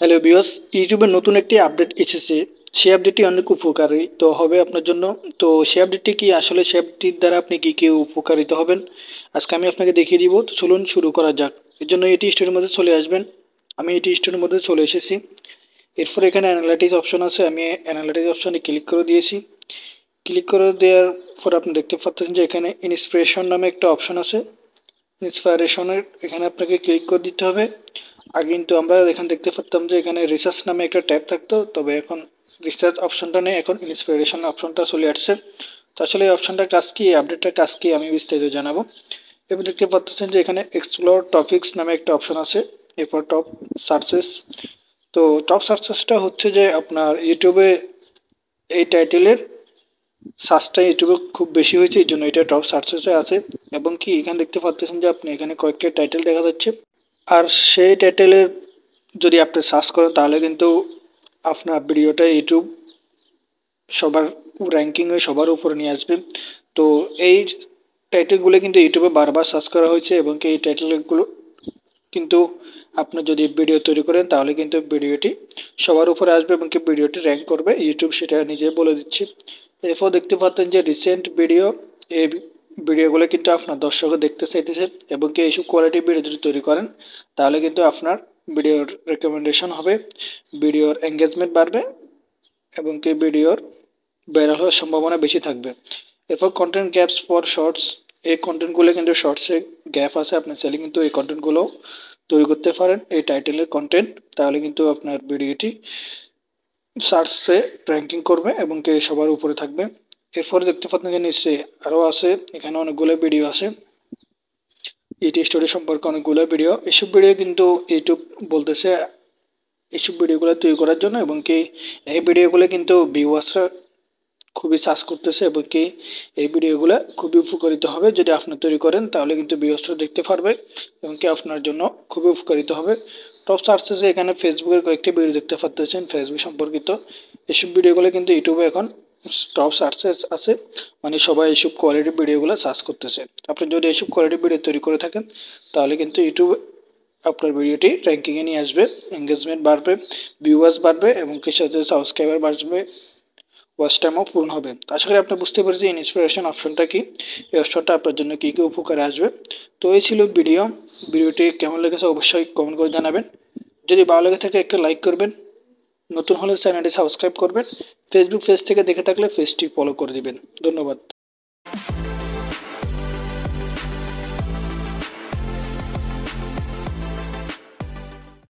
Hello বিয়স, ইউটিউবের নতুন একটি আপডেট এসেছে। সেই আপডেটটি অনেক উপকারী তো হবে আপনার জন্য। তো সেই আপডেটটি কি, আসলে সেই আপডেটটির দ্বারা আপনি কি কি উপকারিত হবেন আজকে আমি আপনাকে দেখিয়ে দিব। তো চলুন শুরু করা যাক। এর জন্য এটি স্টোরের মধ্যে চলে আসবেন। আমি এটি স্টোরের মধ্যে চলে এসেছি। এরপর এখানে অ্যানালাইটিক্স অপশন আছে, আমি অ্যানালাইটিক্স অপশনে ক্লিক করে দিয়েছি। ক্লিক করে দেওয়ার পর আপনি দেখতে পাচ্ছেন যে এখানে ইন্সপিরেশন নামে একটা অপশন আছে। ইন্সপাইরেশনের এখানে আপনাকে ক্লিক করে দিতে হবে। আগে কিন্তু আমরা এখানে দেখতে পারতাম যে এখানে রিসার্চ নামে একটা ট্যাব থাকতো, তবে এখন রিসার্চ অপশনটা নেই, এখন ইন্সপিরেশন অপশনটা চলে আসছে। তো আসলে এই অপশনটার কাজ কি, আপডেটটার কাজ কি, আমি বিস্তারিত জানাবো। এবার দেখতে পাচ্ছেন যে এখানে এক্সপ্লোর টপিকস নামে একটা অপশন আছে। এরপর টপ সার্চেস। তো টপ সার্চেসটা হচ্ছে যে আপনার ইউটিউবে এই টাইটেলের সার্চটা ইউটিউবে খুব বেশি হয়েছে, এই জন্য এটা টপ সার্চেসে আছে। এবং কি এখানে দেখতে পাচ্ছেন যে আপনি এখানে কয়েকটা টাইটেল দেখা যাচ্ছে। আর সেই টাইটেলের যদি আপনি সার্চ করেন তাহলে কিন্তু আপনার ভিডিওটা ইউটিউব সবার র্যাঙ্কিংয়ে সবার উপরে নিয়ে আসবে। তো এই টাইটেলগুলো কিন্তু ইউটিউবে বারবার সার্চ করা হয়েছে, এবং কি এই টাইটেলগুলো কিন্তু আপনি যদি ভিডিও তৈরি করেন তাহলে কিন্তু ভিডিওটি সবার উপরে আসবে, এবং কি ভিডিওটি র্যাঙ্ক করবে, ইউটিউব সেটা নিজে বলে দিচ্ছি। এরপর দেখতে পাচ্ছেন যে রিসেন্ট ভিডিও, এই ভিডিওগুলো কিন্তু আপনার দর্শকরা দেখতে চাইতেছে, এবং কি এইসব কোয়ালিটি ভিডিও যদি তৈরি করেন তাহলে কিন্তু আপনার ভিডিওর রেকমেন্ডেশন হবে, ভিডিওর এঙ্গেজমেন্ট বাড়বে, এবং কি ভিডিওর ভাইরাল হওয়ার সম্ভাবনা বেশি থাকবে। এরপর কন্টেন্ট গ্যাপস ফর শর্টস, এই কন্টেন্টগুলো কিন্তু শর্টসে গ্যাপ আছে, আপনি চাইলে কিন্তু এই কন্টেন্টগুলো তৈরি করতে পারেন এই টাইটেলের কন্টেন্ট, তাহলে কিন্তু আপনার ভিডিওটি সার্চে র্যাঙ্কিং করবে এবং কে সবার উপরে থাকবে। এরপরে দেখতে পাচ্ছেন যে নিচে আরও আছে, এখানে অনেকগুলো ভিডিও আছে ইটি স্টোরি সম্পর্কে, অনেকগুলো ভিডিও। এসব ভিডিও কিন্তু ইউটিউব বলতেছে এইসব ভিডিওগুলো তৈরি করার জন্য, এবং কি এই ভিডিওগুলো কিন্তু ভিউয়ার্সরা খুবই সার্চ করতেছে, এবং কি এই ভিডিওগুলো খুবই উপকারিত হবে যদি আপনি তৈরি করেন, তাহলে কিন্তু ভিউয়ার্সরা দেখতে পারবে, এবং কি আপনার জন্য খুবই উপকারিত হবে। টপ সার্চেসে এখানে ফেসবুকের কয়েকটি ভিডিও দেখতে পাচ্ছেন ফেসবুক সম্পর্কিত। এসব ভিডিওগুলো কিন্তু ইউটিউবে এখন টপ সার্চেস আছে, মানে সবাই এইসব কোয়ালিটি ভিডিওগুলো সার্চ করতেছে। আপনি যদি এইসব কোয়ালিটি ভিডিও তৈরি করে থাকেন তাহলে কিন্তু ইউটিউব আপনার ভিডিওটি র্যাঙ্কিংয়ে নিয়ে আসবে, এঙ্গেজমেন্ট বাড়বে, ভিউয়ার্স বাড়বে, এবং কিছু সাবস্ক্রাইবার বাড়বে, ওয়াচ টাইমও পূর্ণ হবে। আশা করি আপনি বুঝতে পেরেছেন ইন্সপিরেশন অপশনটা কি, এই অপশনটা আপনার জন্য কী কী উপকারে আসবে। তো এই ছিল ভিডিওটি কেমন লেগেছে অবশ্যই কমেন্ট করে জানাবেন। যদি ভালো লেগে থাকে একটা লাইক করবেন, নতুন হলে চ্যানেলটি সাবস্ক্রাইব করবেন, ফেসবুক পেজ থেকে দেখে থাকলে পেজটি ফলো করে দিবেন। ধন্যবাদ।